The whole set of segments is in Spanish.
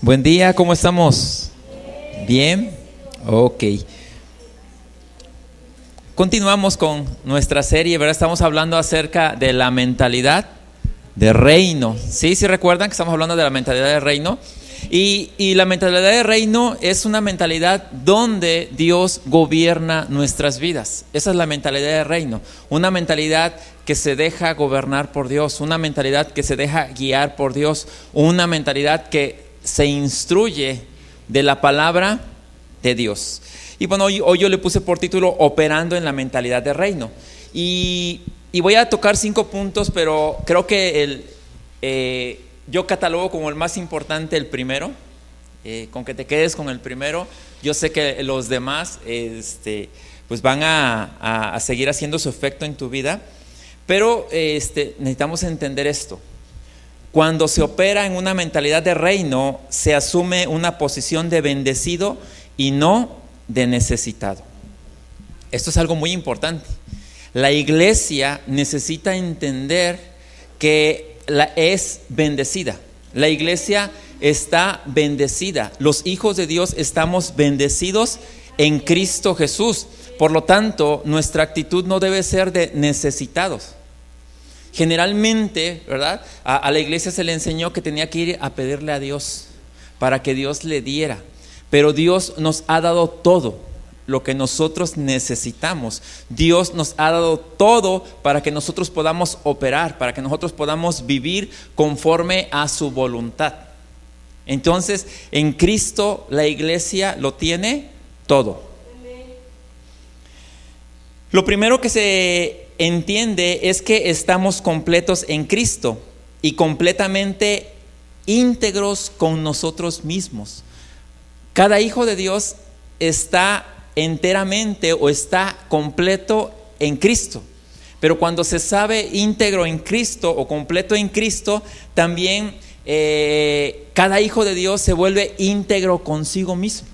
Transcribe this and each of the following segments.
Buen día, ¿cómo estamos? ¿Bien? Ok. Continuamos con nuestra serie, ¿verdad? Estamos hablando acerca de la mentalidad de reino. ¿Sí? ¿Sí recuerdan que estamos hablando de la mentalidad de reino? Y la mentalidad de reino es una mentalidad donde Dios gobierna nuestras vidas. Esa es la mentalidad de reino. Una mentalidad que se deja gobernar por Dios. Una mentalidad que se deja guiar por Dios. Una mentalidad que se instruye de la palabra de Dios. Y bueno, hoy yo le puse por título Operando en la mentalidad de reino. Y voy a tocar 5 puntos, pero creo que yo catalogo como el más importante el primero. Con que te quedes con el primero. Yo sé que los demás pues van a seguir haciendo su efecto en tu vida. Pero necesitamos entender esto. Cuando se opera en una mentalidad de reino, se asume una posición de bendecido y no de necesitado. Esto es algo muy importante. La iglesia necesita entender que es bendecida. La iglesia está bendecida. Los hijos de Dios estamos bendecidos en Cristo Jesús. Por lo tanto, nuestra actitud no debe ser de necesitados. Generalmente, ¿verdad? A la iglesia se le enseñó que tenía que ir a pedirle a Dios para que Dios le diera. Pero Dios nos ha dado todo lo que nosotros necesitamos. Dios nos ha dado todo para que nosotros podamos operar, para que nosotros podamos vivir conforme a su voluntad. Entonces, en Cristo la iglesia lo tiene todo. Lo primero que se entiende es que estamos completos en Cristo y completamente íntegros con nosotros mismos. Cada hijo de Dios está enteramente o está completo en Cristo. Pero cuando se sabe íntegro en Cristo o completo en Cristo, también cada hijo de Dios se vuelve íntegro consigo mismo,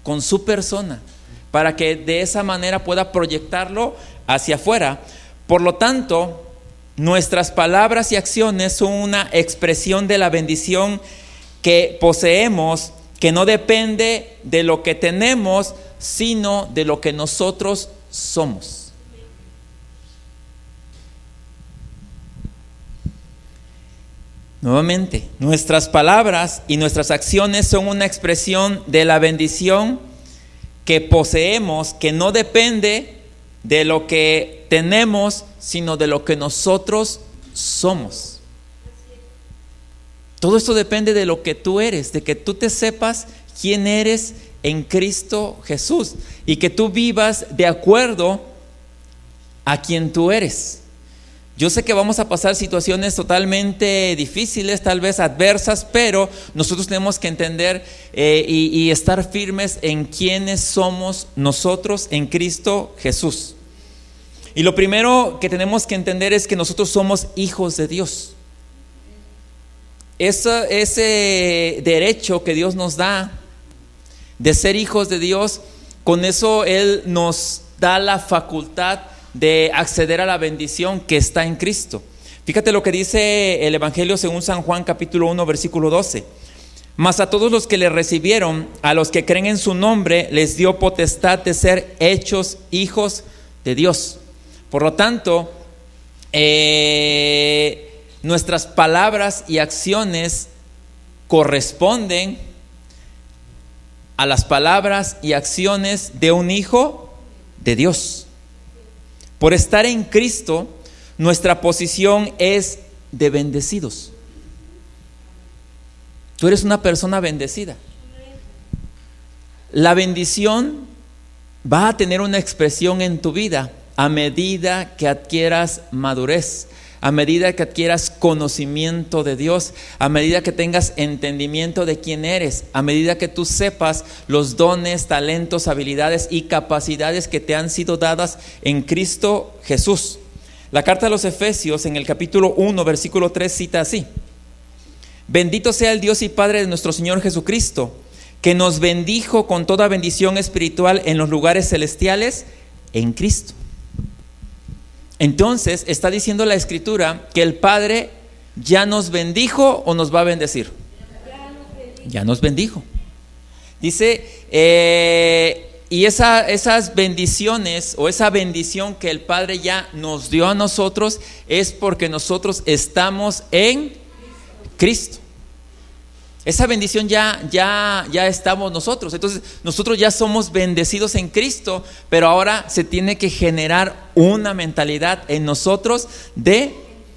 con su persona, para que de esa manera pueda proyectarlo hacia afuera. Por lo tanto, nuestras palabras y acciones son una expresión de la bendición que poseemos, que no depende de lo que tenemos, sino de lo que nosotros somos. Nuevamente, nuestras palabras y nuestras acciones son una expresión de la bendición que poseemos, que no depende de lo que tenemos, sino de lo que nosotros somos. Todo esto depende de lo que tú eres, de que tú te sepas quién eres en Cristo Jesús y que tú vivas de acuerdo a quien tú eres. Yo sé que vamos a pasar situaciones totalmente difíciles, tal vez adversas, pero nosotros tenemos que entender y estar firmes en quiénes somos nosotros en Cristo Jesús. Y lo primero que tenemos que entender es que nosotros somos hijos de Dios. Ese derecho que Dios nos da de ser hijos de Dios, con eso Él nos da la facultad de acceder a la bendición que está en Cristo. Fíjate lo que dice el Evangelio según San Juan capítulo 1 versículo 12. Mas a todos los que le recibieron, a los que creen en su nombre, les dio potestad de ser hechos hijos de Dios. Por lo tanto, nuestras palabras y acciones corresponden a las palabras y acciones de un hijo de Dios. Por estar en Cristo, nuestra posición es de bendecidos. Tú eres una persona bendecida. La bendición va a tener una expresión en tu vida a medida que adquieras madurez, a medida que adquieras conocimiento de Dios, a medida que tengas entendimiento de quién eres, a medida que tú sepas los dones, talentos, habilidades y capacidades que te han sido dadas en Cristo Jesús. La carta a los Efesios en el capítulo 1 versículo 3 cita así: Bendito sea el Dios y Padre de nuestro Señor Jesucristo, que nos bendijo con toda bendición espiritual en los lugares celestiales en Cristo. Entonces está diciendo la Escritura que el Padre ya nos bendijo o nos va a bendecir. Ya nos bendijo. Dice, y esas bendiciones o esa bendición que el Padre ya nos dio a nosotros es porque nosotros estamos en Cristo. Esa bendición ya estamos nosotros. Entonces nosotros ya somos bendecidos en Cristo, pero ahora se tiene que generar una mentalidad en nosotros de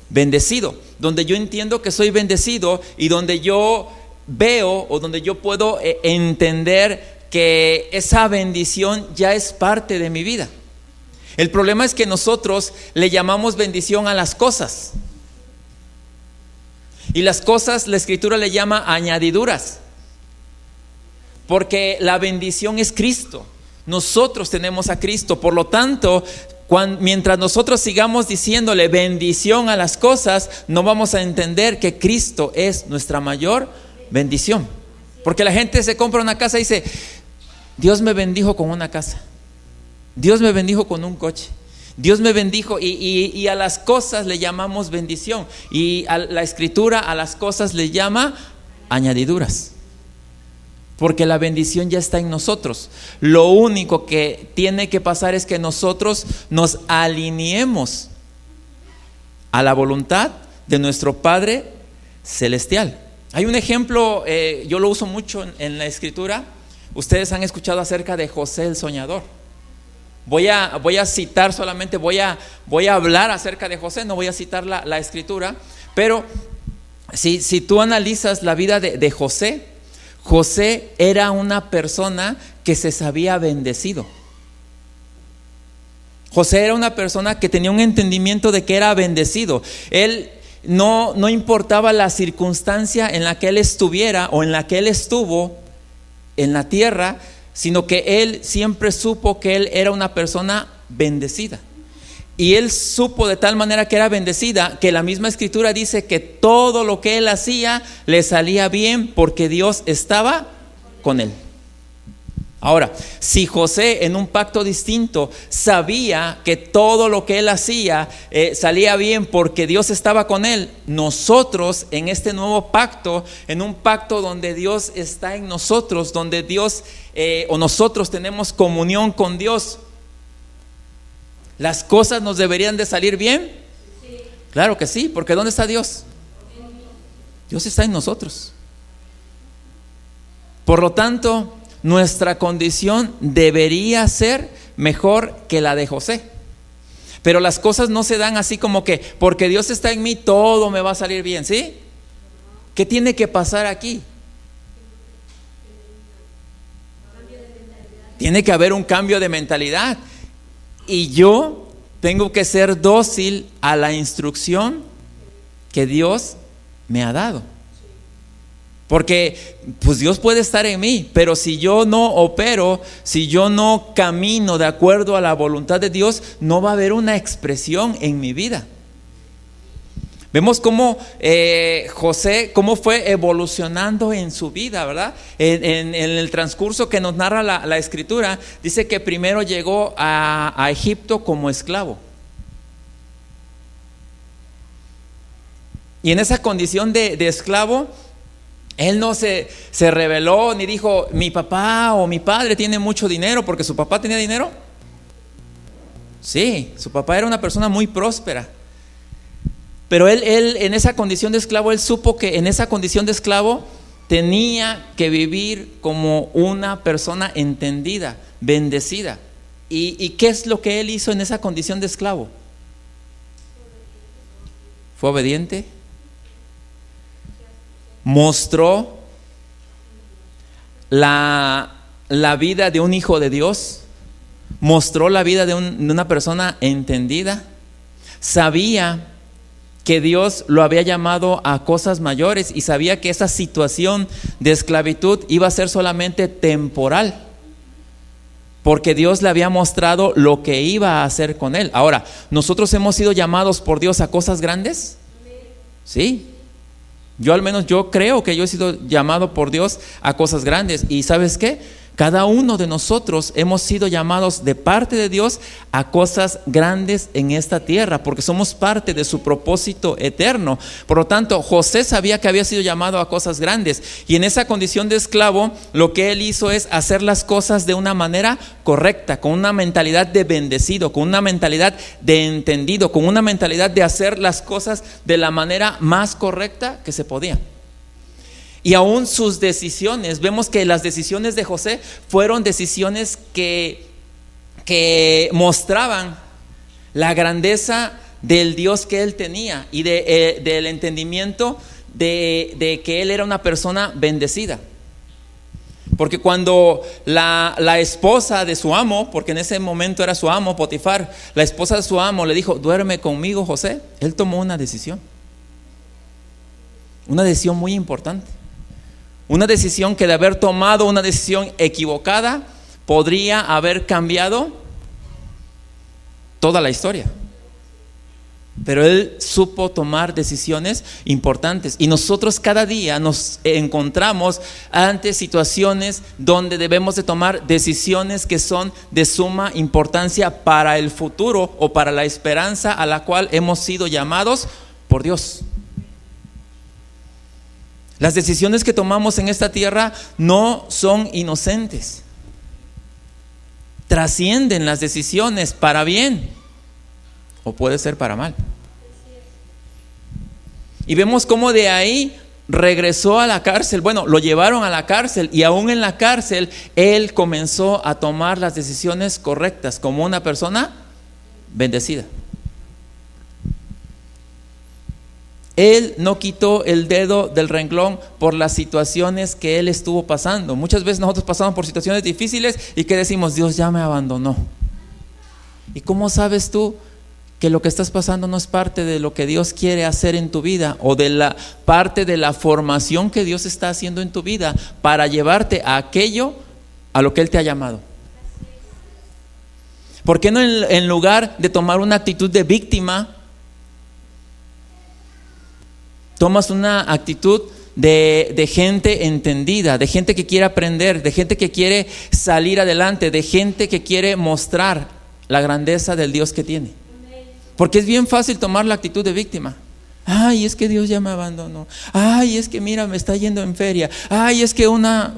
bendecido, donde yo entiendo que soy bendecido y donde yo veo o donde yo puedo entender que esa bendición ya es parte de mi vida. El problema es que nosotros le llamamos bendición a las cosas. Y las cosas, la Escritura le llama añadiduras. Porque la bendición es Cristo. Nosotros tenemos a Cristo. Por lo tanto, mientras nosotros sigamos diciéndole bendición a las cosas, no vamos a entender que Cristo es nuestra mayor bendición. Porque la gente se compra una casa y dice: Dios me bendijo con una casa, Dios me bendijo con un coche, Dios me bendijo, y a las cosas le llamamos bendición, y a la Escritura a las cosas le llama añadiduras, porque la bendición ya está en nosotros. Lo único que tiene que pasar es que nosotros nos alineemos a la voluntad de nuestro Padre Celestial. Hay un ejemplo, yo lo uso mucho en la Escritura. Ustedes han escuchado acerca de José el soñador. Voy a citar solamente, voy a hablar acerca de José, no voy a citar la Escritura, pero si tú analizas la vida de José, José era una persona que se sabía bendecido. José era una persona que tenía un entendimiento de que era bendecido. Él no importaba la circunstancia en la que él estuviera o en la que él estuvo en la tierra, sino que él siempre supo que él era una persona bendecida. Y él supo de tal manera que era bendecida, que la misma Escritura dice que todo lo que él hacía le salía bien porque Dios estaba con él. Ahora, si José en un pacto distinto sabía que todo lo que él hacía salía bien porque Dios estaba con él, nosotros en este nuevo pacto, en un pacto donde Dios está en nosotros, donde Dios o nosotros tenemos comunión con Dios, ¿las cosas nos deberían de salir bien? Sí. Claro que sí, porque ¿dónde está Dios? Dios está en nosotros. Por lo tanto, nuestra condición debería ser mejor que la de José. Pero las cosas no se dan así como que porque Dios está en mí todo me va a salir bien, ¿sí? ¿Qué tiene que pasar aquí? Tiene que haber un cambio de mentalidad. Y yo tengo que ser dócil a la instrucción que Dios me ha dado. Porque pues Dios puede estar en mí, pero si yo no opero, si yo no camino de acuerdo a la voluntad de Dios, no va a haber una expresión en mi vida. Vemos cómo José, cómo fue evolucionando en su vida, ¿verdad? En el transcurso que nos narra la Escritura, dice que primero llegó a Egipto como esclavo. Y en esa condición de esclavo, él no se rebeló ni dijo: mi papá o mi padre tiene mucho dinero, porque su papá tenía dinero. Sí, su papá era una persona muy próspera. Pero él en esa condición de esclavo, él supo que en esa condición de esclavo tenía que vivir como una persona entendida, bendecida. ¿Y qué es lo que él hizo en esa condición de esclavo? ¿Fue obediente? ¿Mostró la vida de un hijo de Dios? ¿Mostró la vida de una persona entendida? ¿Sabía que Dios lo había llamado a cosas mayores y sabía que esa situación de esclavitud iba a ser solamente temporal? Porque Dios le había mostrado lo que iba a hacer con él. Ahora, ¿nosotros hemos sido llamados por Dios a cosas grandes? Sí. Yo al menos yo creo que yo he sido llamado por Dios a cosas grandes. ¿Y sabes qué? Cada uno de nosotros hemos sido llamados de parte de Dios a cosas grandes en esta tierra, porque somos parte de su propósito eterno. Por lo tanto, José sabía que había sido llamado a cosas grandes, y en esa condición de esclavo, lo que él hizo es hacer las cosas de una manera correcta, con una mentalidad de bendecido, con una mentalidad de entendido, con una mentalidad de hacer las cosas de la manera más correcta que se podía. Y aún sus decisiones, vemos que las decisiones de José fueron decisiones que mostraban la grandeza del Dios que él tenía y del entendimiento de que él era una persona bendecida. Porque cuando la esposa de su amo, porque en ese momento era su amo, Potifar, la esposa de su amo le dijo: duerme conmigo, José, él tomó una decisión muy importante. Una decisión que, de haber tomado una decisión equivocada, podría haber cambiado toda la historia. Pero él supo tomar decisiones importantes. Y nosotros cada día nos encontramos ante situaciones donde debemos de tomar decisiones que son de suma importancia para el futuro o para la esperanza a la cual hemos sido llamados por Dios. Las decisiones que tomamos en esta tierra no son inocentes. Trascienden las decisiones para bien o puede ser para mal. Y vemos cómo de ahí regresó a la cárcel. Bueno, lo llevaron a la cárcel, y aún en la cárcel él comenzó a tomar las decisiones correctas como una persona bendecida. Él no quitó el dedo del renglón por las situaciones que él estuvo pasando. Muchas veces nosotros pasamos por situaciones difíciles y que decimos: Dios ya me abandonó. ¿Y cómo sabes tú que lo que estás pasando no es parte de lo que Dios quiere hacer en tu vida, o de la parte de la formación que Dios está haciendo en tu vida para llevarte a aquello a lo que Él te ha llamado? ¿Por qué no en lugar de tomar una actitud de víctima, tomas una actitud de gente entendida, de gente que quiere aprender, de gente que quiere salir adelante, de gente que quiere mostrar la grandeza del Dios que tiene? Porque es bien fácil tomar la actitud de víctima. Ay, es que Dios ya me abandonó. Ay, es que mira, me está yendo en feria. Ay, es que una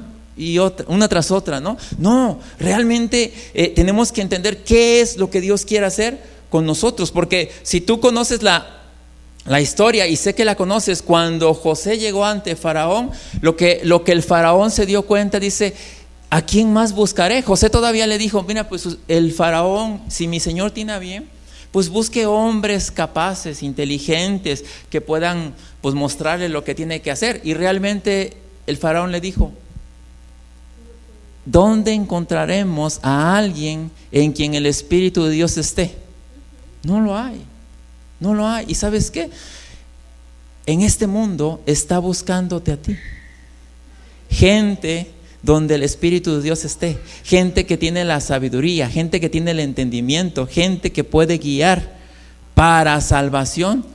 tras otra, ¿no? No, realmente tenemos que entender qué es lo que Dios quiere hacer con nosotros. Porque si tú conoces la historia, y sé que la conoces, cuando José llegó ante Faraón, lo que el Faraón se dio cuenta, dice: ¿a quién más buscaré? José todavía le dijo: mira, pues el Faraón, si mi señor tiene a bien, pues busque hombres capaces, inteligentes, que puedan pues mostrarle lo que tiene que hacer. Y realmente el Faraón le dijo: ¿dónde encontraremos a alguien en quien el Espíritu de Dios esté? No lo hay. No lo hay. ¿Y sabes qué? En este mundo está buscándote a ti. Gente donde el Espíritu de Dios esté. Gente que tiene la sabiduría, gente que tiene el entendimiento, gente que puede guiar para salvación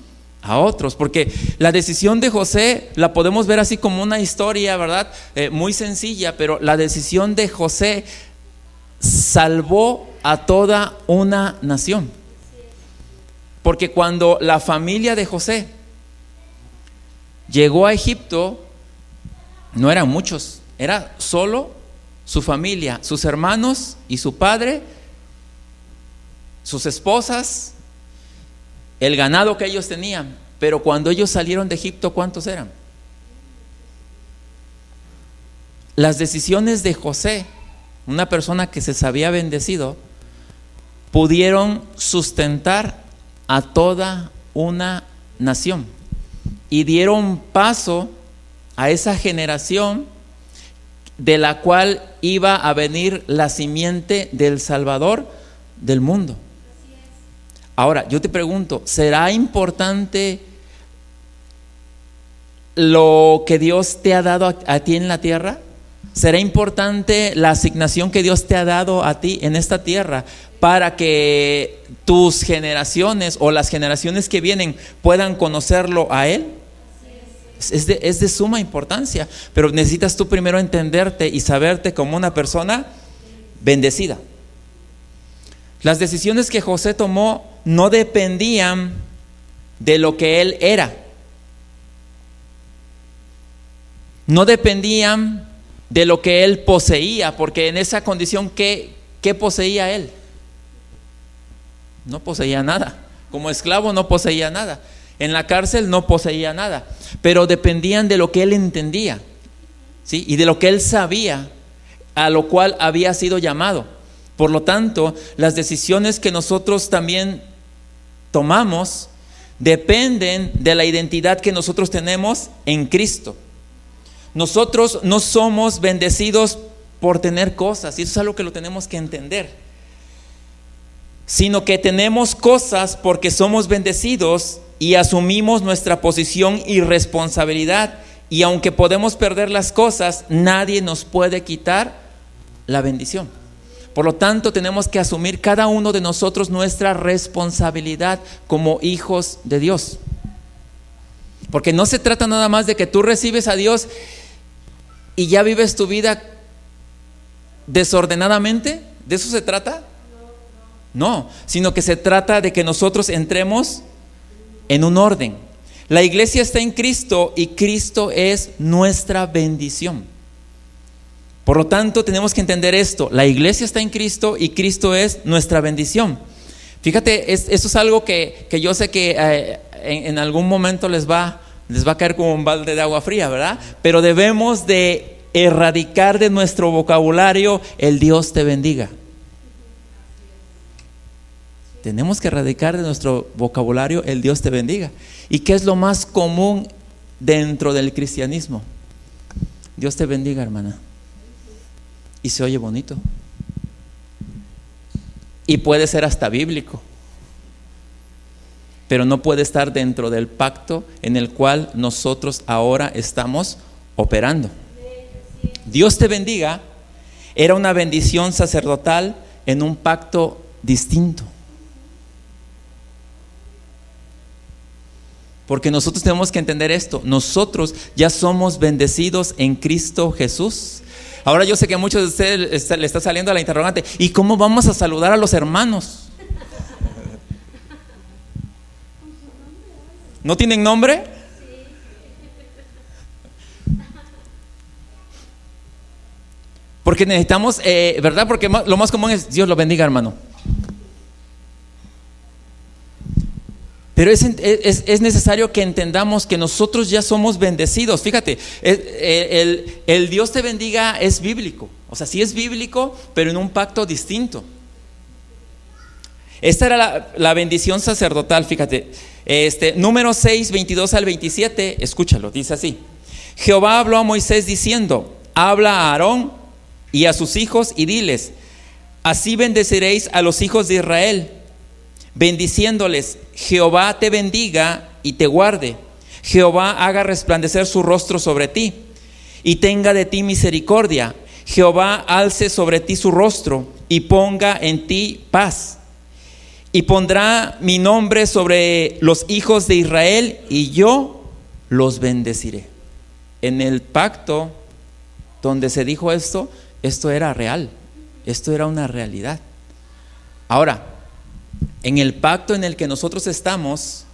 a otros. Porque la decisión de José la podemos ver así como una historia, ¿verdad? Muy sencilla, pero la decisión de José salvó a toda una nación. Porque cuando la familia de José llegó a Egipto, no eran muchos, era solo su familia, sus hermanos y su padre, sus esposas, el ganado que ellos tenían. Pero cuando ellos salieron de Egipto, ¿cuántos eran? Las decisiones de José, una persona que se sabía bendecido, pudieron sustentar a toda una nación y dieron paso a esa generación de la cual iba a venir la simiente del Salvador del mundo. Ahora, yo te pregunto, ¿será importante lo que Dios te ha dado a ti en la tierra? ¿Será importante la asignación que Dios te ha dado a ti en esta tierra para que tus generaciones o las generaciones que vienen puedan conocerlo a Él? Es de suma importancia, pero necesitas tú primero entenderte y saberte como una persona bendecida. Las decisiones que José tomó no dependían de lo que él era, no dependían de lo que él poseía, porque en esa condición, ¿qué poseía él? No poseía nada. Como esclavo no poseía nada. En la cárcel no poseía nada. Pero dependían de lo que él entendía, ¿sí? Y de lo que él sabía, a lo cual había sido llamado. Por lo tanto, las decisiones que nosotros también tomamos dependen de la identidad que nosotros tenemos en Cristo. Nosotros no somos bendecidos por tener cosas, y eso es algo que lo tenemos que entender, sino que tenemos cosas porque somos bendecidos y asumimos nuestra posición y responsabilidad, y aunque podemos perder las cosas, nadie nos puede quitar la bendición. Por lo tanto, tenemos que asumir cada uno de nosotros nuestra responsabilidad como hijos de Dios, porque no se trata nada más de que tú recibes a Dios y ya vives tu vida desordenadamente. ¿De eso se trata? No, sino que se trata de que nosotros entremos en un orden. La iglesia está en Cristo y Cristo es nuestra bendición. Por lo tanto, tenemos que entender esto: la iglesia está en Cristo y Cristo es nuestra bendición. Fíjate, esto es algo que yo sé que en algún momento les va a caer como un balde de agua fría, ¿verdad? Pero debemos de erradicar de nuestro vocabulario el Dios te bendiga. Tenemos que erradicar de nuestro vocabulario el Dios te bendiga. ¿Y qué es lo más común dentro del cristianismo? Dios te bendiga, hermana. Y se oye bonito. Y puede ser hasta bíblico, pero no puede estar dentro del pacto en el cual nosotros ahora estamos operando. Dios te bendiga era una bendición sacerdotal en un pacto distinto. Porque nosotros tenemos que entender esto: nosotros ya somos bendecidos en Cristo Jesús. Ahora yo sé que a muchos de ustedes le está saliendo la interrogante: ¿y cómo vamos a saludar a los hermanos? ¿No tienen nombre? Porque necesitamos, ¿verdad? Porque lo más común es Dios lo bendiga, hermano. Pero es necesario que entendamos que nosotros ya somos bendecidos. Fíjate, el Dios te bendiga es bíblico. O sea, sí es bíblico, pero en un pacto distinto. Esta era la bendición sacerdotal, fíjate. Número 6, 22 al 27, escúchalo, dice así: Jehová habló a Moisés diciendo: habla a Aarón y a sus hijos y diles: así bendeciréis a los hijos de Israel, bendiciéndoles: Jehová te bendiga y te guarde. Jehová haga resplandecer su rostro sobre ti y tenga de ti misericordia. Jehová alce sobre ti su rostro y ponga en ti paz. Y pondrá mi nombre sobre los hijos de Israel y yo los bendeciré. En el pacto donde se dijo esto era real, esto era una realidad. Ahora, en el pacto en el que nosotros estamos,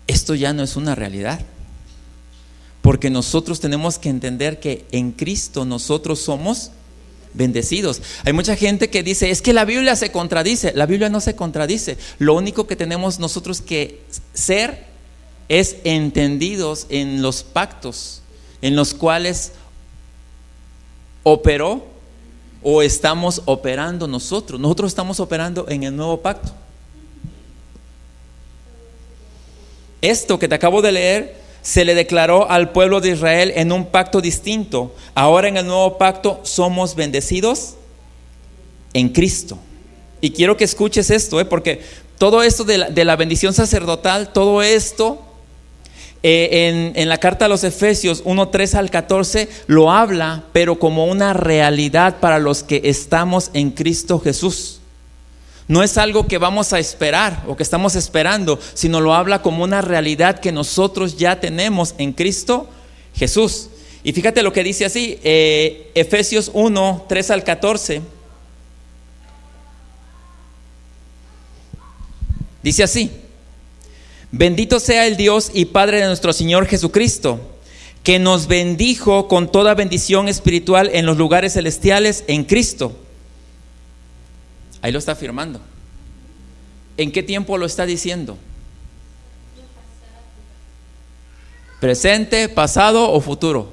esto ya no es una realidad, porque nosotros tenemos que entender que en Cristo nosotros somos bendecidos. Hay mucha gente que dice: es que la Biblia se contradice. La Biblia no se contradice. Lo único que tenemos nosotros que ser es entendidos en los pactos en los cuales operó o estamos operando nosotros. Nosotros estamos operando en el nuevo pacto. Esto que te acabo de leer se le declaró al pueblo de Israel en un pacto distinto. Ahora en el nuevo pacto somos bendecidos en Cristo. Y quiero que escuches esto, porque todo esto de la bendición sacerdotal, todo esto en la carta a los Efesios 1:3 al 14 lo habla, pero como una realidad para los que estamos en Cristo Jesús. No es algo que vamos a esperar o que estamos esperando, sino lo habla como una realidad que nosotros ya tenemos en Cristo Jesús. Y fíjate lo que dice así, Efesios 1, 3 al 14. Dice así: bendito sea el Dios y Padre de nuestro Señor Jesucristo, que nos bendijo con toda bendición espiritual en los lugares celestiales en Cristo. Ahí lo está afirmando. ¿En qué tiempo lo está diciendo? ¿Presente, pasado o futuro?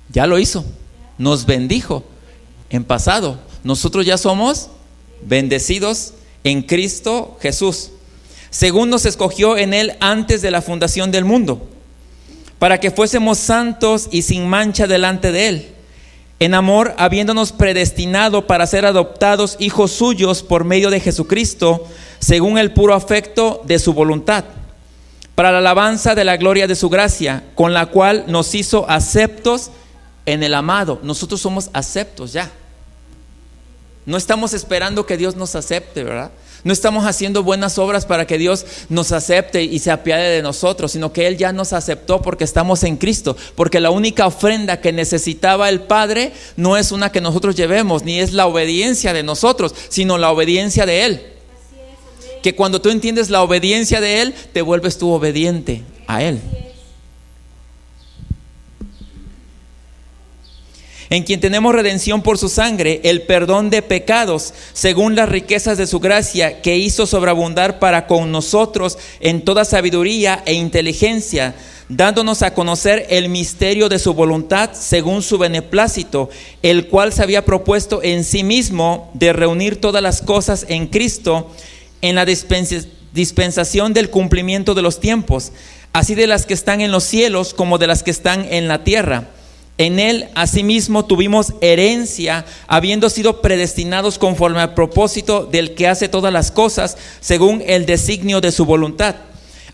Ya lo hizo. Nos bendijo en pasado. Nosotros ya somos bendecidos en Cristo Jesús, según nos escogió en Él antes de la fundación del mundo, para que fuésemos santos y sin mancha delante de Él, en amor, habiéndonos predestinado para ser adoptados hijos suyos por medio de Jesucristo, según el puro afecto de su voluntad, para la alabanza de la gloria de su gracia, con la cual nos hizo aceptos en el amado. Nosotros somos aceptos ya. No estamos esperando que Dios nos acepte, ¿verdad? No estamos haciendo buenas obras para que Dios nos acepte y se apiade de nosotros, sino que Él ya nos aceptó porque estamos en Cristo. Porque la única ofrenda que necesitaba el Padre no es una que nosotros llevemos, ni es la obediencia de nosotros, sino la obediencia de Él. Que cuando tú entiendes la obediencia de Él, te vuelves tú obediente a Él. En quien tenemos redención por su sangre, el perdón de pecados, según las riquezas de su gracia, que hizo sobreabundar para con nosotros en toda sabiduría e inteligencia, dándonos a conocer el misterio de su voluntad, según su beneplácito, el cual se había propuesto en sí mismo de reunir todas las cosas en Cristo, en la dispensación del cumplimiento de los tiempos, así de las que están en los cielos como de las que están en la tierra. En Él asimismo tuvimos herencia, habiendo sido predestinados conforme al propósito del que hace todas las cosas, según el designio de su voluntad,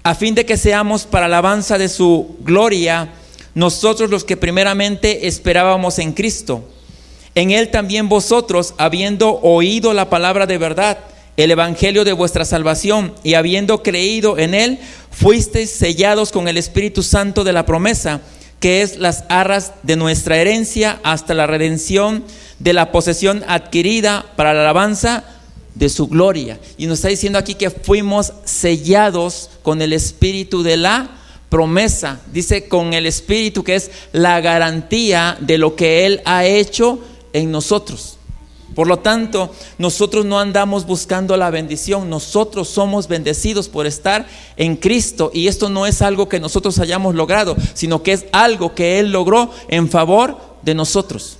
a fin de que seamos para alabanza de su gloria, nosotros los que primeramente esperábamos en Cristo. En Él también vosotros, habiendo oído la palabra de verdad, el evangelio de vuestra salvación, y habiendo creído en Él, fuisteis sellados con el Espíritu Santo de la promesa, que es las arras de nuestra herencia hasta la redención de la posesión adquirida para la alabanza de su gloria. Y nos está diciendo aquí que fuimos sellados con el Espíritu de la promesa. Dice con el Espíritu, que es la garantía de lo que Él ha hecho en nosotros. Por lo tanto, nosotros no andamos buscando la bendición, nosotros somos bendecidos por estar en Cristo, y esto no es algo que nosotros hayamos logrado, sino que es algo que Él logró en favor de nosotros.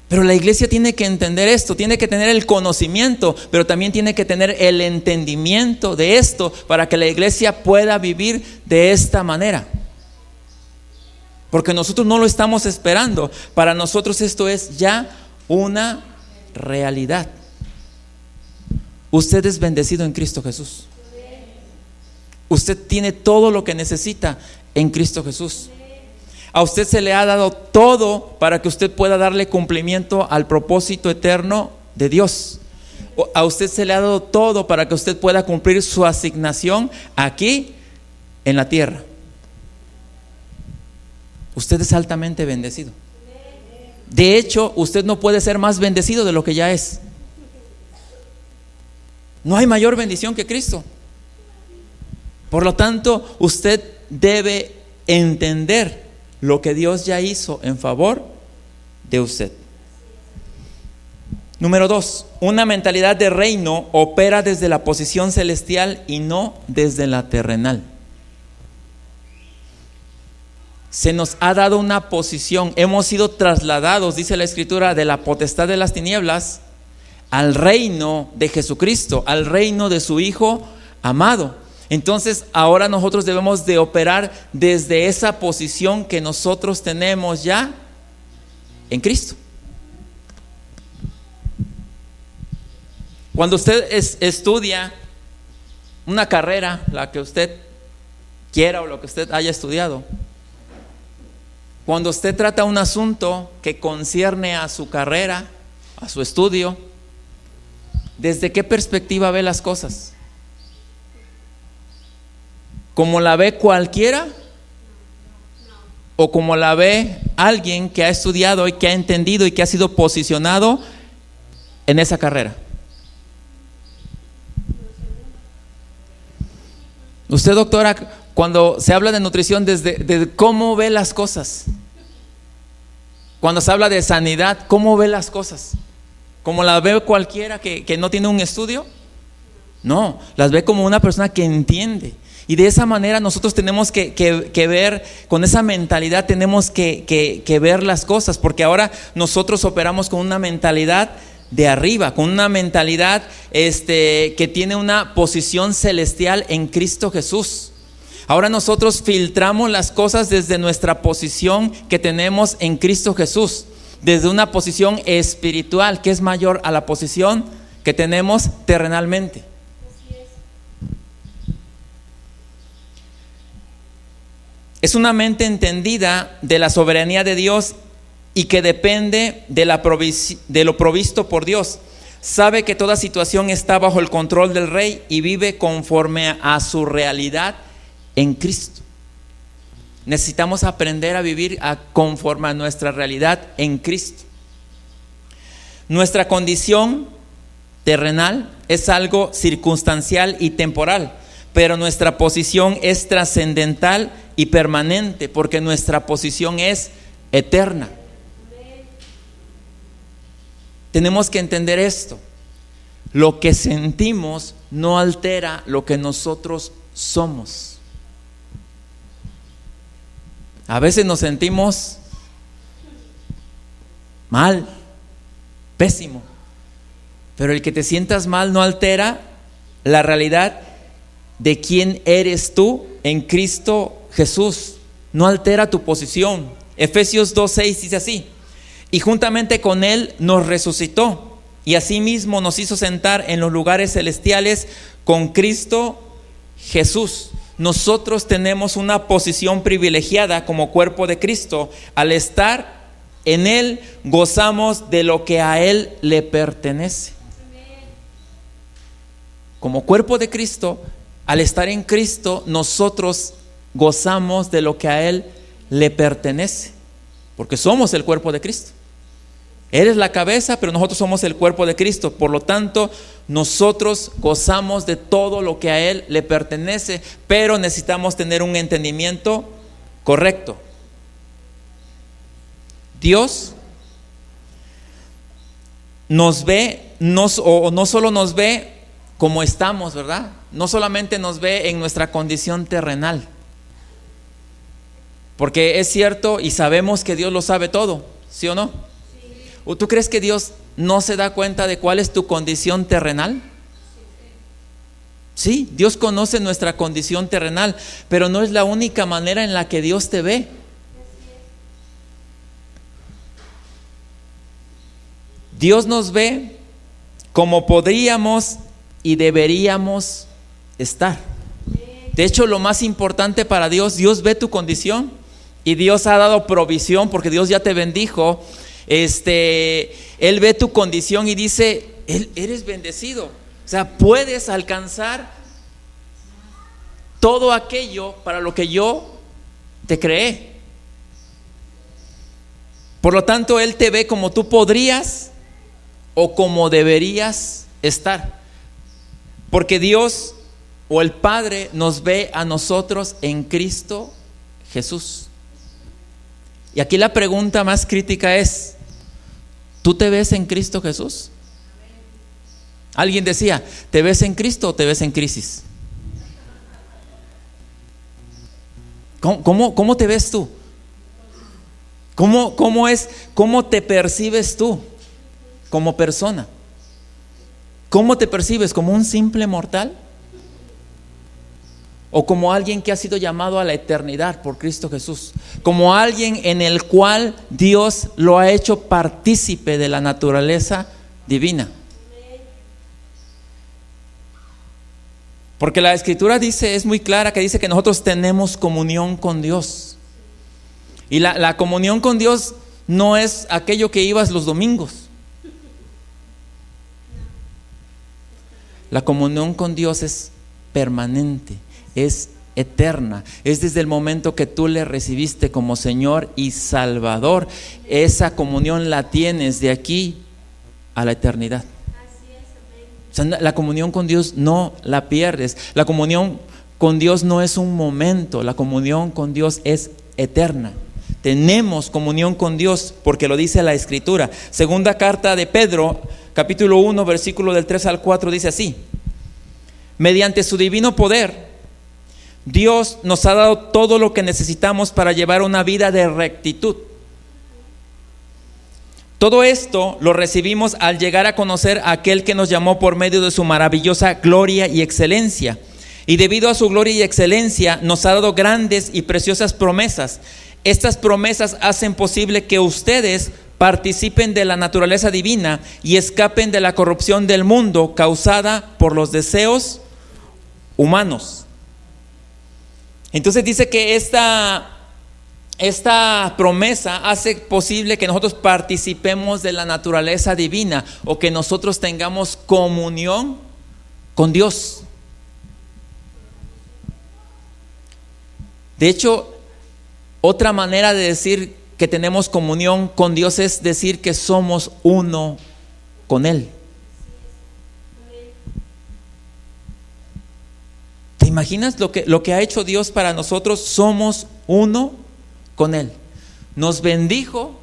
Pero la iglesia tiene que entender esto, tiene que tener el conocimiento, pero también tiene que tener el entendimiento de esto para que la iglesia pueda vivir de esta manera. Porque nosotros no lo estamos esperando. Para nosotros esto es ya una realidad. Usted es bendecido en Cristo Jesús. Usted tiene todo lo que necesita en Cristo Jesús. A usted se le ha dado todo para que usted pueda darle cumplimiento al propósito eterno de Dios. A usted se le ha dado todo para que usted pueda cumplir su asignación aquí en la tierra. Usted es altamente bendecido. De hecho, usted no puede ser más bendecido de lo que ya es. No hay mayor bendición que Cristo. Por lo tanto, usted debe entender lo que Dios ya hizo en favor de usted. Número 2, una mentalidad de reino opera desde la posición celestial y no desde la terrenal. Se nos ha dado una posición, hemos sido trasladados, dice la Escritura, de la potestad de las tinieblas al reino de Jesucristo, al reino de su Hijo amado. Entonces ahora nosotros debemos de operar desde esa posición que nosotros tenemos ya en Cristo. Cuando usted estudia una carrera, la que usted quiera o lo que usted haya estudiado, Cuando usted trata un asunto que concierne a su carrera, a su estudio, ¿desde qué perspectiva ve las cosas? ¿Como la ve cualquiera? ¿O como la ve alguien que ha estudiado y que ha entendido y que ha sido posicionado en esa carrera? Usted, doctora, cuando se habla de nutrición, desde cómo ve las cosas. Cuando se habla de sanidad, ¿cómo ve las cosas? ¿Como la ve cualquiera que no tiene un estudio? No, las ve como una persona que entiende. Y de esa manera nosotros tenemos que ver, con esa mentalidad tenemos que ver las cosas, porque ahora nosotros operamos con una mentalidad de arriba, con una mentalidad que tiene una posición celestial en Cristo Jesús. Ahora nosotros filtramos las cosas desde nuestra posición que tenemos en Cristo Jesús, desde una posición espiritual que es mayor a la posición que tenemos terrenalmente. Es una mente entendida de la soberanía de Dios y que depende de lo provisto por Dios. Sabe que toda situación está bajo el control del Rey y vive conforme a su realidad en Cristo. Necesitamos aprender a vivir conforme a nuestra realidad en Cristo. Nuestra condición terrenal es algo circunstancial y temporal, pero nuestra posición es trascendental y permanente, porque nuestra posición es eterna. Tenemos que entender esto. Lo que sentimos no altera lo que nosotros somos. A veces nos sentimos mal, pésimo, pero el que te sientas mal no altera la realidad de quién eres tú en Cristo Jesús. No altera tu posición. Efesios 2:6 dice así: y juntamente con Él nos resucitó y asimismo nos hizo sentar en los lugares celestiales con Cristo Jesús. Nosotros tenemos una posición privilegiada como cuerpo de Cristo. Al estar en Él, gozamos de lo que a Él le pertenece. Como cuerpo de Cristo, al estar en Cristo, nosotros gozamos de lo que a Él le pertenece, porque somos el cuerpo de Cristo. Él es la cabeza, pero nosotros somos el cuerpo de Cristo. Por lo tanto, nosotros gozamos de todo lo que a Él le pertenece, pero necesitamos tener un entendimiento correcto. Dios nos ve, no solo nos ve como estamos, ¿verdad? No solamente nos ve en nuestra condición terrenal, porque es cierto y sabemos que Dios lo sabe todo, ¿sí o no? Sí. ¿O tú crees que Dios no se da cuenta de cuál es tu condición terrenal? Sí, Dios conoce nuestra condición terrenal, pero no es la única manera en la que Dios te ve. Dios nos ve como podríamos y deberíamos estar. De hecho, lo más importante para Dios, Dios ve tu condición y Dios ha dado provisión porque Dios ya te bendijo. Él ve tu condición y dice: eres bendecido. O sea, puedes alcanzar todo aquello para lo que yo te creé. Por lo tanto, Él te ve como tú podrías o como deberías estar. Porque Dios o el Padre nos ve a nosotros en Cristo Jesús. Y aquí la pregunta más crítica es: ¿tú te ves en Cristo Jesús? Alguien decía: ¿te ves en Cristo o te ves en crisis? ¿Cómo te ves tú? ¿Cómo te percibes tú como persona? ¿Cómo te percibes? ¿Como un simple mortal? ¿O como alguien que ha sido llamado a la eternidad por Cristo Jesús? Como alguien en el cual Dios lo ha hecho partícipe de la naturaleza divina. Porque la Escritura dice, es muy clara, que dice que nosotros tenemos comunión con Dios. Y la comunión con Dios no es aquello que ibas los domingos. La comunión con Dios es permanente, es eterna, es desde el momento que tú le recibiste como Señor y Salvador. Esa comunión la tienes de aquí a la eternidad. O sea, la comunión con Dios no la pierdes. La comunión con Dios no es un momento, la comunión con Dios es eterna. Tenemos comunión con Dios porque lo dice la Escritura. Segunda carta de Pedro, capítulo 1, versículo del 3 al 4, dice así: mediante su divino poder, Dios nos ha dado todo lo que necesitamos para llevar una vida de rectitud. Todo esto lo recibimos al llegar a conocer a aquel que nos llamó por medio de su maravillosa gloria y excelencia. Y debido a su gloria y excelencia nos ha dado grandes y preciosas promesas. Estas promesas hacen posible que ustedes participen de la naturaleza divina y escapen de la corrupción del mundo causada por los deseos humanos. Entonces dice que esta promesa hace posible que nosotros participemos de la naturaleza divina, o que nosotros tengamos comunión con Dios. De hecho, otra manera de decir que tenemos comunión con Dios es decir que somos uno con Él. ¿Te imaginas lo que ha hecho Dios para nosotros? Somos uno con Él. Nos bendijo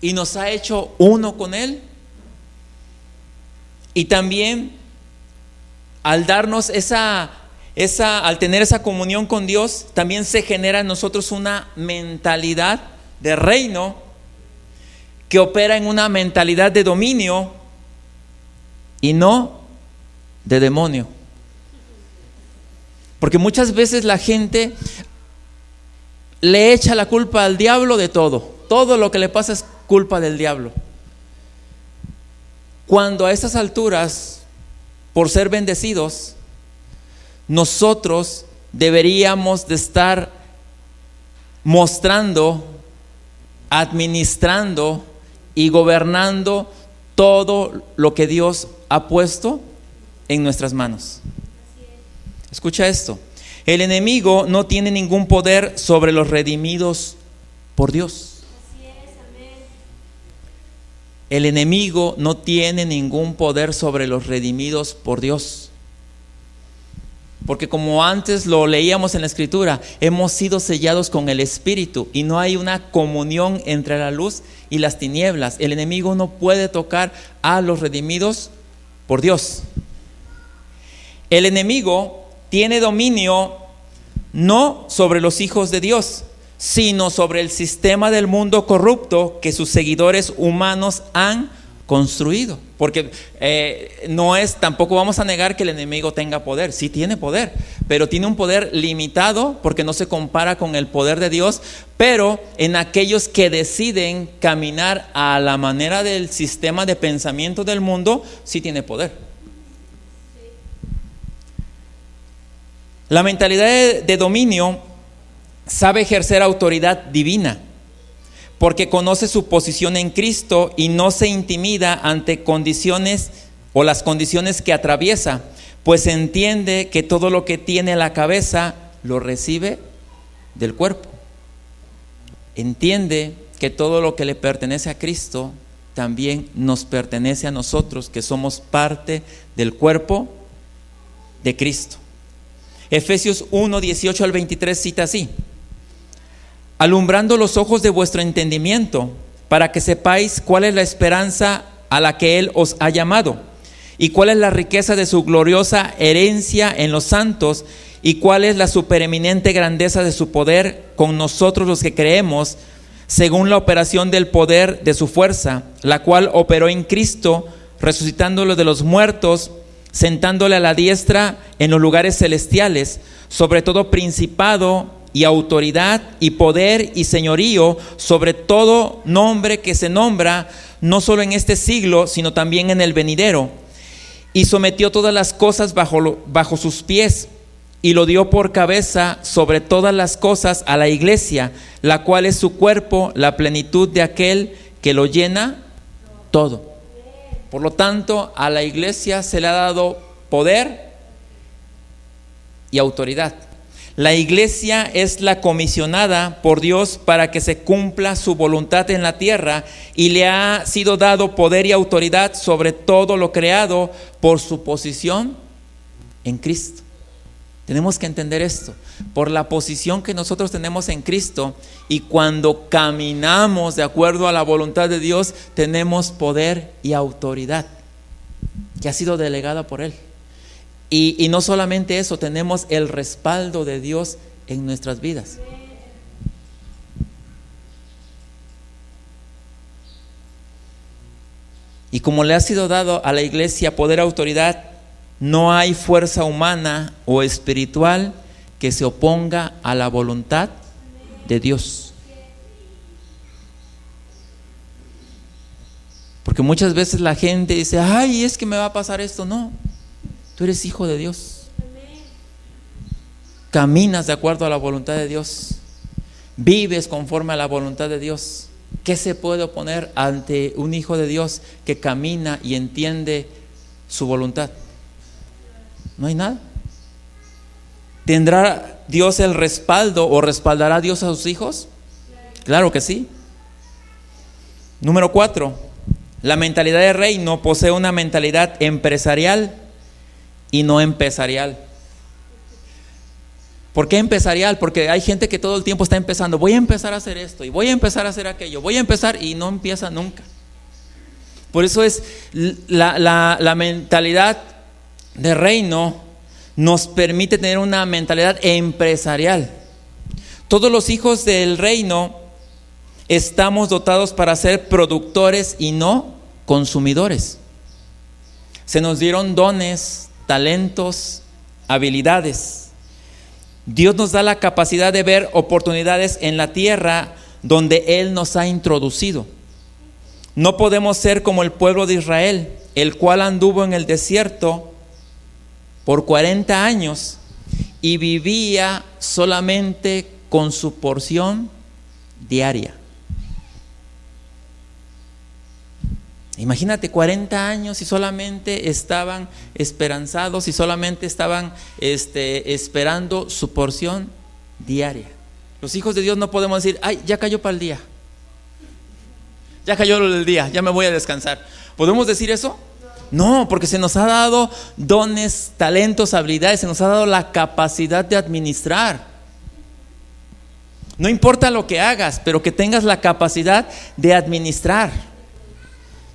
y nos ha hecho uno con Él. Y también al darnos al tener esa comunión con Dios, también se genera en nosotros una mentalidad de reino que opera en una mentalidad de dominio y no de demonio. Porque muchas veces la gente le echa la culpa al diablo de todo. Todo lo que le pasa es culpa del diablo. Cuando a estas alturas, por ser bendecidos, nosotros deberíamos de estar mostrando, administrando y gobernando todo lo que Dios ha puesto en nuestras manos. Escucha esto: el enemigo no tiene ningún poder sobre los redimidos por Dios. El enemigo no tiene ningún poder sobre los redimidos por Dios. Porque como antes lo leíamos en la Escritura, hemos sido sellados con el Espíritu y no hay una comunión entre la luz y las tinieblas. El enemigo no puede tocar a los redimidos por Dios. El enemigo tiene dominio no sobre los hijos de Dios, sino sobre el sistema del mundo corrupto que sus seguidores humanos han construido. Porque tampoco vamos a negar que el enemigo tenga poder. Sí tiene poder, pero tiene un poder limitado porque no se compara con el poder de Dios. Pero en aquellos que deciden caminar a la manera del sistema de pensamiento del mundo, sí tiene poder. La mentalidad de dominio sabe ejercer autoridad divina, porque conoce su posición en Cristo y no se intimida ante condiciones o las condiciones que atraviesa, pues entiende que todo lo que tiene la cabeza lo recibe del cuerpo. Entiende que todo lo que le pertenece a Cristo también nos pertenece a nosotros, que somos parte del cuerpo de Cristo. Efesios 1, 18 al 23 cita así: alumbrando los ojos de vuestro entendimiento, para que sepáis cuál es la esperanza a la que Él os ha llamado, y cuál es la riqueza de su gloriosa herencia en los santos, y cuál es la supereminente grandeza de su poder con nosotros los que creemos, según la operación del poder de su fuerza, la cual operó en Cristo, resucitándolo de los muertos, sentándole a la diestra en los lugares celestiales, sobre todo principado y autoridad y poder y señorío, sobre todo nombre que se nombra, no solo en este siglo, sino también en el venidero. Y sometió todas las cosas bajo sus pies, y lo dio por cabeza sobre todas las cosas a la iglesia, la cual es su cuerpo, la plenitud de aquel que lo llena todo. Por lo tanto, a la iglesia se le ha dado poder y autoridad. La iglesia es la comisionada por Dios para que se cumpla su voluntad en la tierra, y le ha sido dado poder y autoridad sobre todo lo creado por su posición en Cristo. Tenemos que entender esto, por la posición que nosotros tenemos en Cristo, y cuando caminamos de acuerdo a la voluntad de Dios, tenemos poder y autoridad que ha sido delegada por Él. Y no solamente eso, tenemos el respaldo de Dios en nuestras vidas. Y como le ha sido dado a la iglesia poder y autoridad, no hay fuerza humana o espiritual que se oponga a la voluntad de Dios. Porque muchas veces la gente dice: ay, es que me va a pasar esto. No, tú eres hijo de Dios. Caminas de acuerdo a la voluntad de Dios. Vives conforme a la voluntad de Dios. ¿Qué se puede oponer ante un hijo de Dios que camina y entiende su voluntad? No hay nada. ¿Tendrá Dios el respaldo o respaldará Dios a sus hijos? Claro que sí. Número 4. La mentalidad de reino posee una mentalidad empresarial y no empresarial. ¿Por qué empresarial? Porque hay gente que todo el tiempo está empezando. Voy a empezar a hacer esto y voy a empezar a hacer aquello. Voy a empezar, y no empieza nunca. Por eso es la mentalidad de reino nos permite tener una mentalidad empresarial. Todos los hijos del reino estamos dotados para ser productores y no consumidores. Se nos dieron dones, talentos, habilidades. Dios nos da la capacidad de ver oportunidades en la tierra donde Él nos ha introducido. No podemos ser como el pueblo de Israel, el cual anduvo en el desierto por 40 años y vivía solamente con su porción diaria. Imagínate 40 años y solamente estaban esperanzados y solamente estaban esperando su porción diaria. Los hijos de Dios no podemos decir: ay, ya cayó para el día, ya cayó el día, ya me voy a descansar. ¿Podemos decir eso? No, porque se nos ha dado dones, talentos, habilidades, se nos ha dado la capacidad de administrar. No importa lo que hagas, pero que tengas la capacidad de administrar,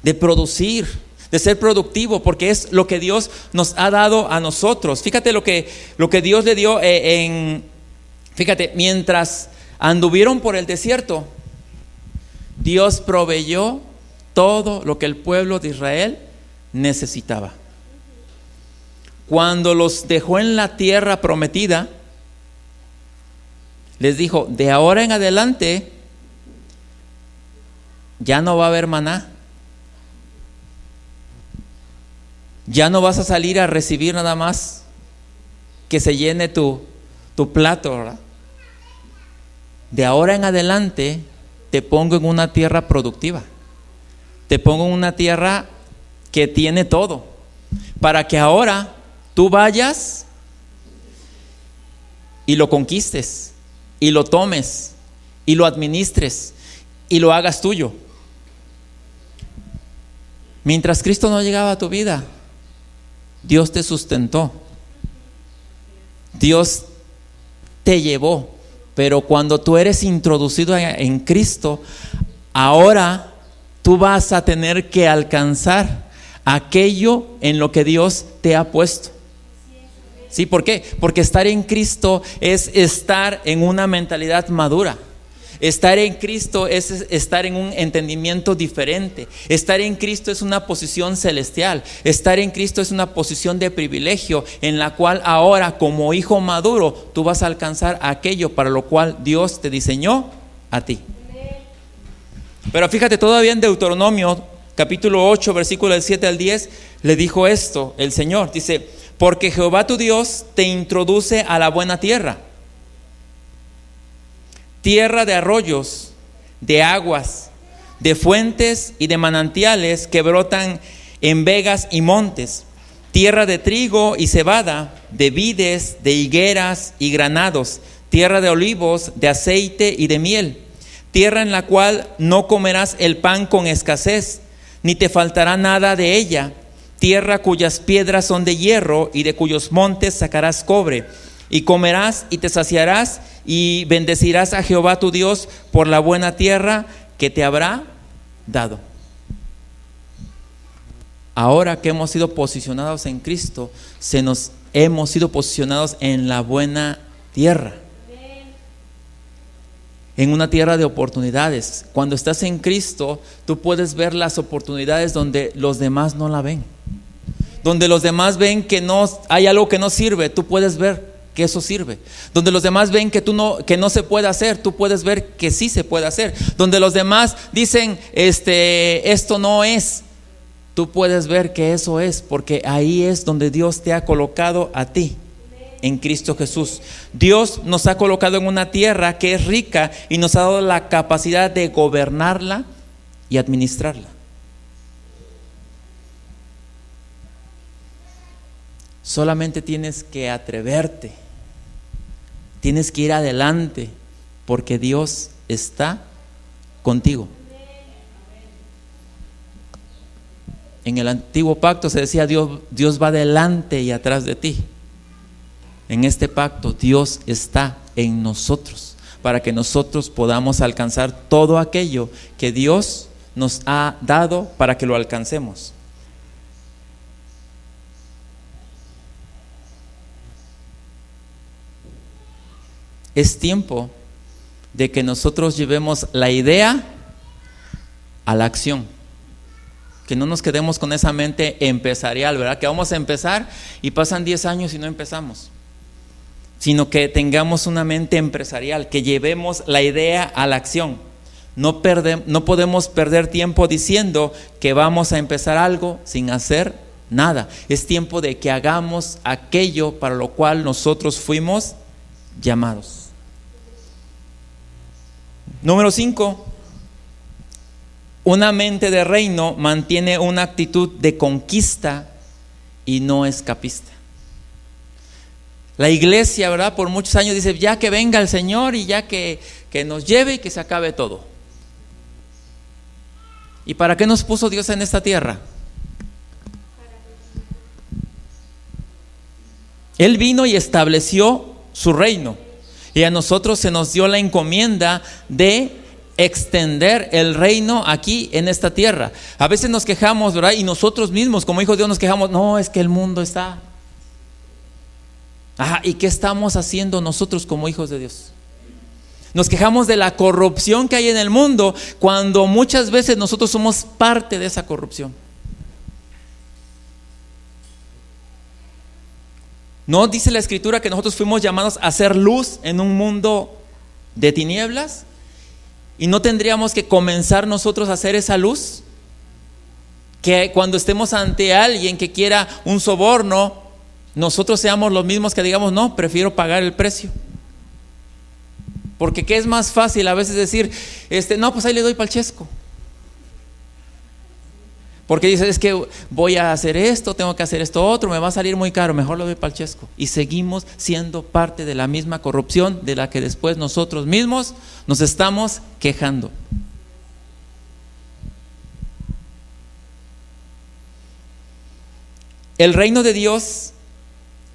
de producir, de ser productivo, porque es lo que Dios nos ha dado a nosotros. Fíjate lo que Dios le dio fíjate, mientras anduvieron por el desierto, Dios proveyó todo lo que el pueblo de Israel necesitaba. Cuando los dejó en la tierra prometida, les dijo: de ahora en adelante ya no va a haber maná. Ya no vas a salir a recibir nada más que se llene tu plato, ¿verdad? De ahora en adelante te pongo en una tierra productiva. Te pongo en una tierra que tiene todo, para que ahora tú vayas y lo conquistes, y lo tomes, y lo administres, y lo hagas tuyo. Mientras Cristo no llegaba a tu vida, Dios te sustentó, Dios te llevó. Pero cuando tú eres introducido en Cristo, ahora tú vas a tener que alcanzar aquello en lo que Dios te ha puesto. ¿Sí? ¿Por qué? Porque estar en Cristo es estar en una mentalidad madura. Estar en Cristo es estar en un entendimiento diferente. Estar en Cristo es una posición celestial. Estar en Cristo es una posición de privilegio, en la cual ahora, como hijo maduro, tú vas a alcanzar aquello para lo cual Dios te diseñó a ti. Pero fíjate, todavía en Deuteronomio capítulo 8 versículos del 7 al 10 le dijo esto el Señor. Dice: porque Jehová tu Dios te introduce a la buena tierra, tierra de arroyos, de aguas, de fuentes y de manantiales que brotan en vegas y montes, tierra de trigo y cebada, de vides, de higueras y granados, tierra de olivos, de aceite y de miel, tierra en la cual no comerás el pan con escasez, ni te faltará nada de ella, tierra cuyas piedras son de hierro y de cuyos montes sacarás cobre, y comerás y te saciarás y bendecirás a Jehová tu Dios por la buena tierra que te habrá dado. Ahora que hemos sido posicionados en Cristo, hemos sido posicionados en la buena tierra, en una tierra de oportunidades. Cuando estás en Cristo, tú puedes ver las oportunidades donde los demás no la ven. Donde los demás ven que no hay algo que no sirve, tú puedes ver que eso sirve. Donde los demás ven que no se puede hacer, tú puedes ver que sí se puede hacer. Donde los demás dicen esto no es, tú puedes ver que eso es, porque ahí es donde Dios te ha colocado a ti, en Cristo Jesús. Dios nos ha colocado en una tierra que es rica y nos ha dado la capacidad de gobernarla y administrarla. Solamente tienes que atreverte, tienes que ir adelante, porque Dios está contigo. En el antiguo pacto se decía Dios va delante y atrás de ti. En este pacto Dios está en nosotros, para que nosotros podamos alcanzar todo aquello que Dios nos ha dado para que lo alcancemos. Es tiempo de que nosotros llevemos la idea a la acción. Que no nos quedemos con esa mente empresarial, ¿verdad? Que vamos a empezar y pasan 10 años y no empezamos. Sino que tengamos una mente empresarial, que llevemos la idea a la acción. No podemos perder tiempo diciendo que vamos a empezar algo sin hacer nada. Es tiempo de que hagamos aquello para lo cual nosotros fuimos llamados. Número 5. Una mente de reino mantiene una actitud de conquista y no escapista. La iglesia, ¿verdad? Por muchos años dice, ya que venga el Señor y ya que nos lleve y que se acabe todo. ¿Y para qué nos puso Dios en esta tierra? Él vino y estableció su reino. Y a nosotros se nos dio la encomienda de extender el reino aquí en esta tierra. A veces nos quejamos, ¿verdad? Y nosotros mismos como hijos de Dios nos quejamos, no, es que el mundo está. ¿Y qué estamos haciendo nosotros como hijos de Dios? Nos quejamos de la corrupción que hay en el mundo, cuando muchas veces nosotros somos parte de esa corrupción. ¿No dice la Escritura que nosotros fuimos llamados a ser luz en un mundo de tinieblas? ¿Y no tendríamos que comenzar nosotros a hacer esa luz? Que cuando estemos ante alguien que quiera un soborno, nosotros seamos los mismos que digamos, no, prefiero pagar el precio. Porque ¿qué es más fácil a veces decir, no, pues ahí le doy pa'l chesco? Porque dices, es que voy a hacer esto, tengo que hacer esto otro, me va a salir muy caro, mejor lo doy pa'l chesco. Y seguimos siendo parte de la misma corrupción de la que después nosotros mismos nos estamos quejando. El reino de Dios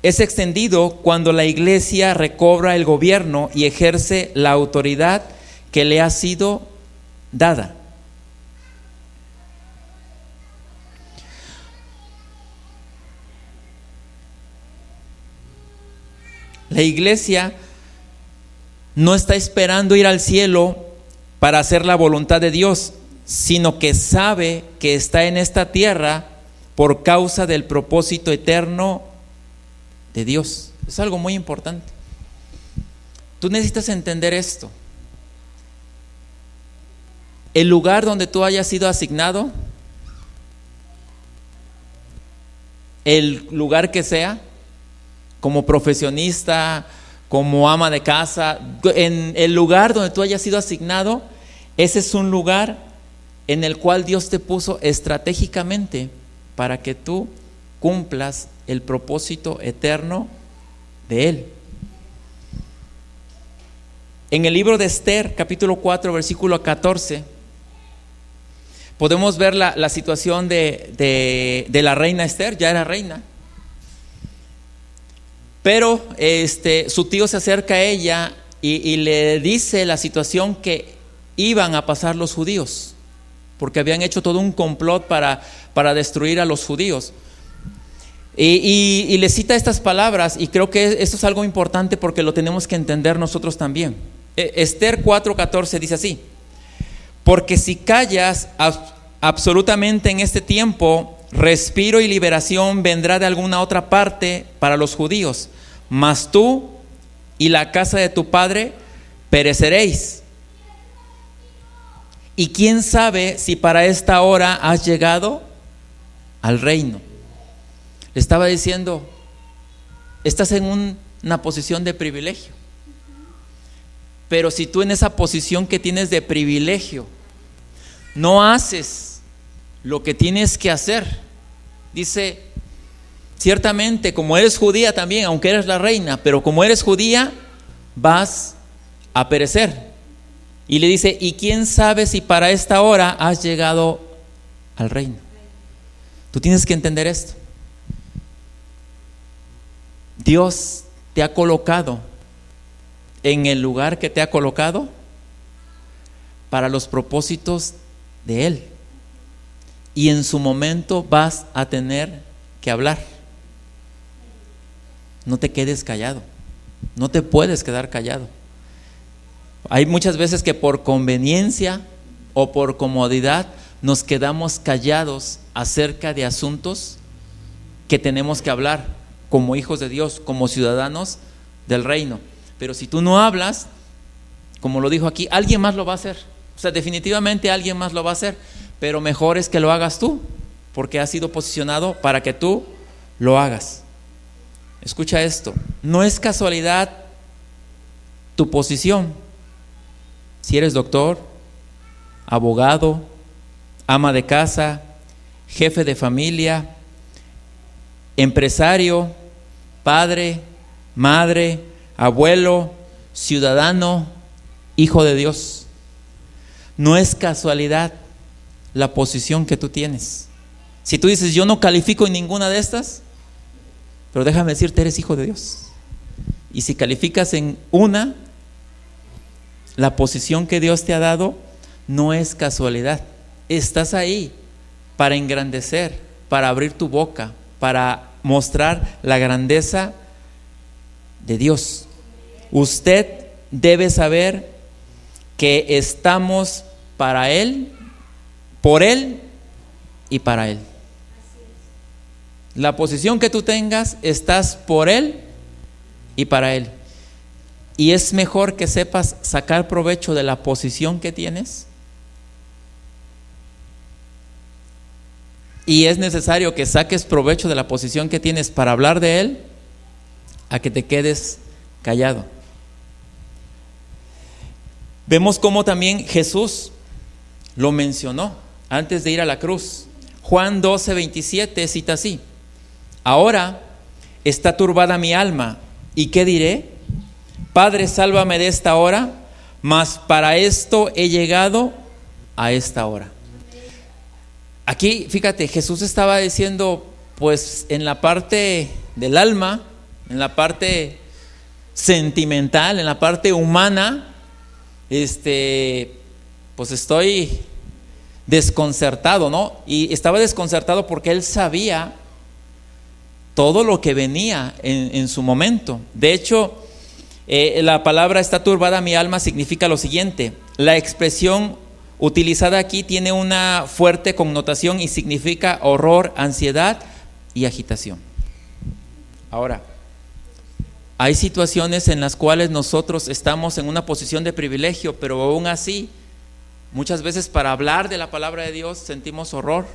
es extendido cuando la iglesia recobra el gobierno y ejerce la autoridad que le ha sido dada. La iglesia no está esperando ir al cielo para hacer la voluntad de Dios, sino que sabe que está en esta tierra por causa del propósito eterno de Dios. Es algo muy importante. Tú necesitas entender esto. El lugar donde tú hayas sido asignado, el lugar que sea, como profesionista, como ama de casa, en el lugar donde tú hayas sido asignado, ese es un lugar en el cual Dios te puso estratégicamente para que tú cumplas el propósito eterno de Él. En el libro de Esther, capítulo 4, versículo 14, podemos ver la situación de la reina Esther. Ya era reina, pero su tío se acerca a ella y le dice la situación que iban a pasar los judíos, porque habían hecho todo un complot para destruir a los judíos. Y le cita estas palabras, y creo que esto es algo importante porque lo tenemos que entender nosotros también. Esther 4:14 dice así: porque si callas absolutamente en este tiempo, respiro y liberación vendrá de alguna otra parte para los judíos, mas tú y la casa de tu padre pereceréis. Y quién sabe si para esta hora has llegado al reino. Le estaba diciendo, estás en una posición de privilegio, pero si tú en esa posición que tienes de privilegio no haces lo que tienes que hacer, dice, ciertamente como eres judía también, aunque eres la reina, pero como eres judía vas a perecer. Y le dice, y quién sabe si para esta hora has llegado al reino. Tú tienes que entender esto. Dios te ha colocado en el lugar que te ha colocado para los propósitos de Él, y en su momento vas a tener que hablar. No te quedes callado, no te puedes quedar callado. Hay muchas veces que por conveniencia o por comodidad nos quedamos callados acerca de asuntos que tenemos que hablar como hijos de Dios, como ciudadanos del reino. Pero si tú no hablas, como lo dijo aquí, alguien más lo va a hacer. O sea, definitivamente alguien más lo va a hacer, pero mejor es que lo hagas tú, porque has sido posicionado para que tú lo hagas. Escucha esto, no es casualidad tu posición. Si eres doctor, abogado, ama de casa, jefe de familia, empresario, padre, madre, abuelo, ciudadano, hijo de Dios. No es casualidad la posición que tú tienes. Si tú dices, yo no califico en ninguna de estas, pero déjame decirte, eres hijo de Dios. Y si calificas en una, la posición que Dios te ha dado no es casualidad. Estás ahí para engrandecer, para abrir tu boca, para mostrar la grandeza de Dios. Usted debe saber que estamos para Él, por Él y para Él. La posición que tú tengas, estás por Él y para Él. Y es mejor que sepas sacar provecho de la posición que tienes. Y es necesario que saques provecho de la posición que tienes para hablar de Él, a que te quedes callado. Vemos cómo también Jesús lo mencionó antes de ir a la cruz. Juan 12:27 cita así: ahora está turbada mi alma, ¿y qué diré? Padre, sálvame de esta hora, mas para esto he llegado a esta hora. Aquí, fíjate, Jesús estaba diciendo, pues en la parte del alma, en la parte sentimental, en la parte humana, pues estoy desconcertado, ¿no? Y estaba desconcertado porque él sabía todo lo que venía en su momento. De hecho, la palabra está turbada mi alma significa lo siguiente: la expresión utilizada aquí tiene una fuerte connotación y significa horror, ansiedad y agitación. Ahora, hay situaciones en las cuales nosotros estamos en una posición de privilegio, pero aún así, muchas veces para hablar de la palabra de Dios sentimos horror,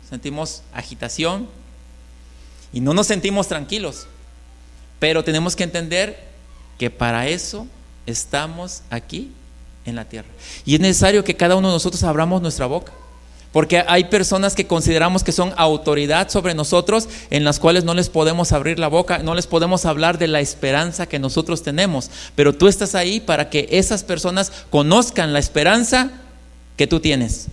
sentimos agitación y no nos sentimos tranquilos. Pero tenemos que entender que para eso estamos aquí en la tierra. Y es necesario que cada uno de nosotros abramos nuestra boca. Porque hay personas que consideramos que son autoridad sobre nosotros, en las cuales no les podemos abrir la boca, no les podemos hablar de la esperanza que nosotros tenemos. Pero tú estás ahí para que esas personas conozcan la esperanza que tú tienes.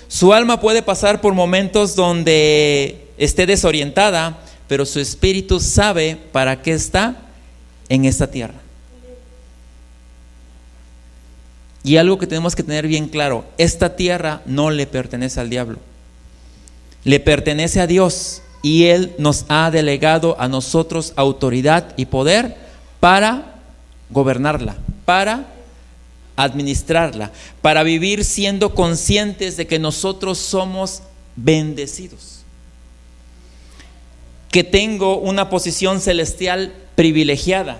Su alma puede pasar por momentos donde esté desorientada, pero su espíritu sabe para qué está en esta tierra. Y algo que tenemos que tener bien claro: esta tierra no le pertenece al diablo, le pertenece a Dios, y Él nos ha delegado a nosotros autoridad y poder para gobernarla, para administrarla, para vivir siendo conscientes de que nosotros somos bendecidos, que tengo una posición celestial privilegiada,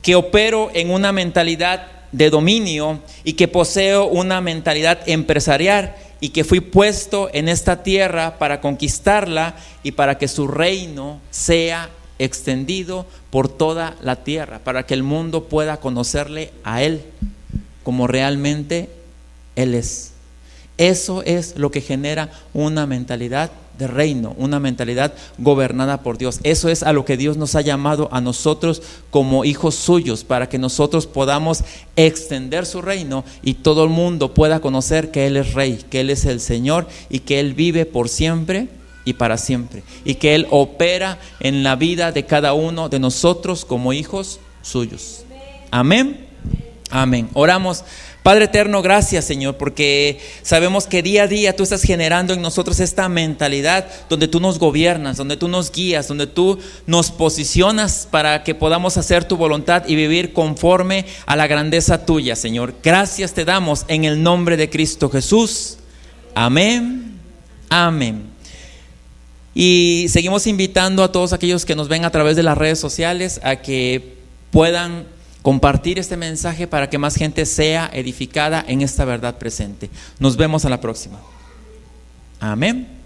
que opero en una mentalidad de dominio y que poseo una mentalidad empresarial, y que fui puesto en esta tierra para conquistarla y para que su reino sea extendido por toda la tierra, para que el mundo pueda conocerle a Él como realmente Él es. Eso es lo que genera una mentalidad de reino, una mentalidad gobernada por Dios. Eso es a lo que Dios nos ha llamado a nosotros como hijos suyos, para que nosotros podamos extender su reino y todo el mundo pueda conocer que Él es Rey, que Él es el Señor, y que Él vive por siempre y para siempre, y que Él opera en la vida de cada uno de nosotros como hijos suyos. Amén. Amén. Oramos. Padre eterno, gracias, Señor, porque sabemos que día a día tú estás generando en nosotros esta mentalidad donde tú nos gobiernas, donde tú nos guías, donde tú nos posicionas para que podamos hacer tu voluntad y vivir conforme a la grandeza tuya, Señor. Gracias te damos en el nombre de Cristo Jesús. Amén. Amén. Y seguimos invitando a todos aquellos que nos ven a través de las redes sociales a que puedan compartir este mensaje para que más gente sea edificada en esta verdad presente. Nos vemos a la próxima. Amén.